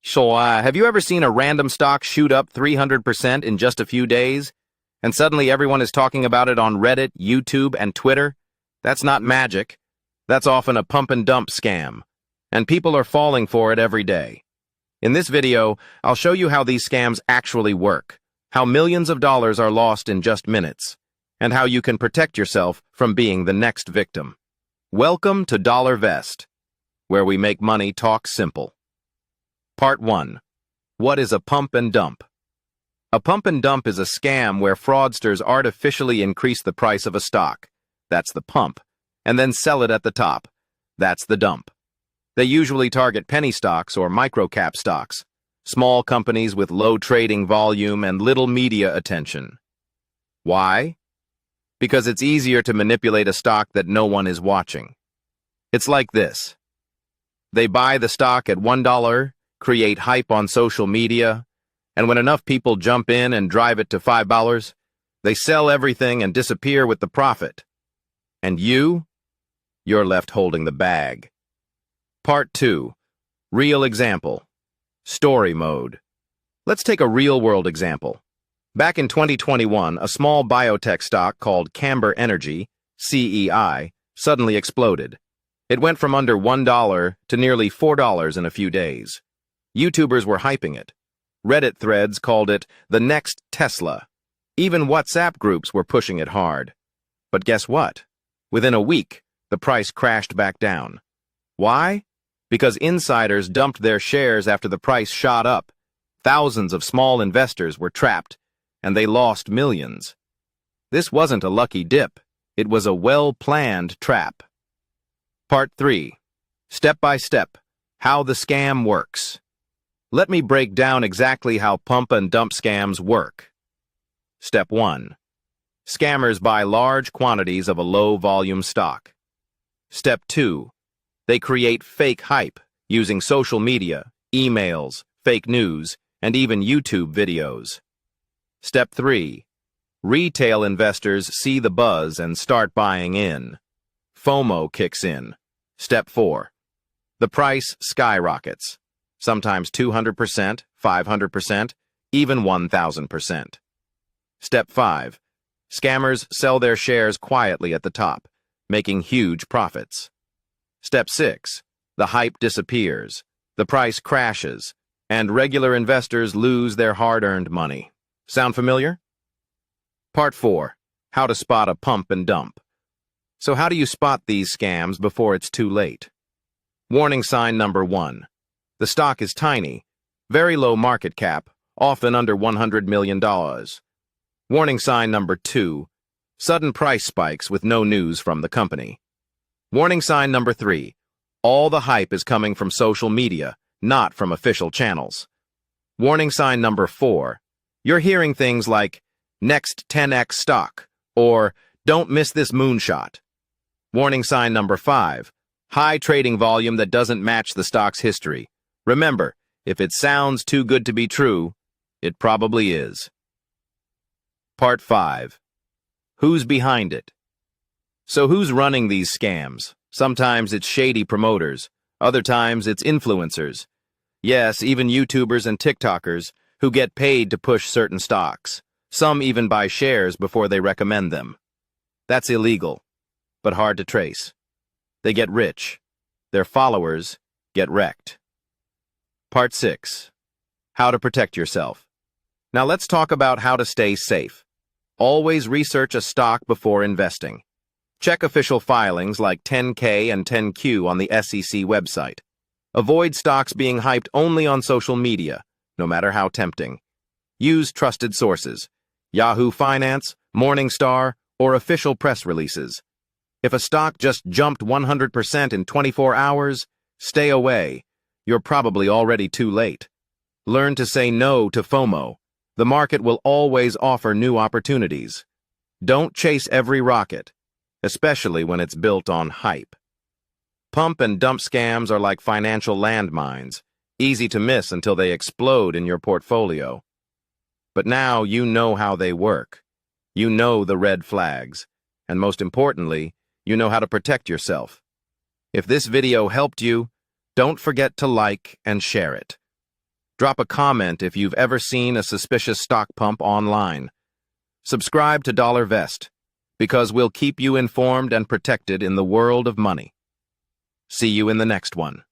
So, have you ever seen a random stock shoot up 300% in just a few days? And suddenly everyone is talking about it on Reddit, YouTube, and Twitter? That's not magic. That's often a pump and dump scam. And people are falling for it every day. In this video, I'll show you how these scams actually work, how millions of dollars are lost in just minutes, and how you can protect yourself from being the next victim. Welcome to DollarVest, where we make money talk simple. Part 1. What is a pump and dump? A pump and dump is a scam where fraudsters artificially increase the price of a stock, that's the pump, and then sell it at the top, that's the dump. They usually target penny stocks or micro-cap stocks, small companies with low trading volume and little media attention. Why? Because it's easier to manipulate a stock that no one is watching. It's like this. They buy the stock at $1, create hype on social media, and when enough people jump in and drive it to $5, they sell everything and disappear with the profit. And you're left holding the bag. Part 2. Real example. Story mode. Let's take a real-world example. Back in 2021, a small biotech stock called Camber Energy, CEI, suddenly exploded. It went from under $1 to nearly $4 in a few days. YouTubers were hyping it. Reddit threads called it the next Tesla. Even WhatsApp groups were pushing it hard. But guess what? Within a week, the price crashed back down. Why? Because insiders dumped their shares after the price shot up. Thousands of small investors were trapped, and they lost millions. This wasn't a lucky dip. It was a well-planned trap. Part 3. Step by step, how the scam works. Let me break down exactly how pump and dump scams work. Step 1. Scammers buy large quantities of a low-volume stock. Step 2. They create fake hype using social media, emails, fake news, and even YouTube videos. Step 3. Retail investors see the buzz and start buying in. FOMO kicks in. Step 4. The price skyrockets. Sometimes 200%, 500%, even 1,000%. Step 5. Scammers sell their shares quietly at the top, making huge profits. Step 6. The hype disappears, the price crashes, and regular investors lose their hard-earned money. Sound familiar? Part 4. How to spot a pump and dump. So how do you spot these scams before it's too late? Warning sign number 1. The stock is tiny, very low market cap, often under $100 million. Warning sign number 2. Sudden price spikes with no news from the company. Warning sign number 3. All the hype is coming from social media, not from official channels. Warning sign number 4. You're hearing things like, next 10x stock, or don't miss this moonshot. Warning sign number 5. High trading volume that doesn't match the stock's history. Remember, if it sounds too good to be true, it probably is. Part 5. Who's behind it? So who's running these scams? Sometimes it's shady promoters. Other times it's influencers. Yes, even YouTubers and TikTokers who get paid to push certain stocks. Some even buy shares before they recommend them. That's illegal, but hard to trace. They get rich. Their followers get wrecked. Part 6. How to protect yourself. Now let's talk about how to stay safe. Always research a stock before investing. Check official filings like 10K and 10Q on the SEC website. Avoid stocks being hyped only on social media, no matter how tempting. Use trusted sources, Yahoo Finance, Morningstar, or official press releases. If a stock just jumped 100% in 24 hours, stay away. You're probably already too late. Learn to say no to FOMO. The market will always offer new opportunities. Don't chase every rocket, especially when it's built on hype. Pump and dump scams are like financial landmines, easy to miss until they explode in your portfolio. But now you know how they work. You know the red flags, and most importantly, you know how to protect yourself. If this video helped you, don't forget to like and share it. Drop a comment if you've ever seen a suspicious stock pump online. Subscribe to DollarVest, because we'll keep you informed and protected in the world of money. See you in the next one.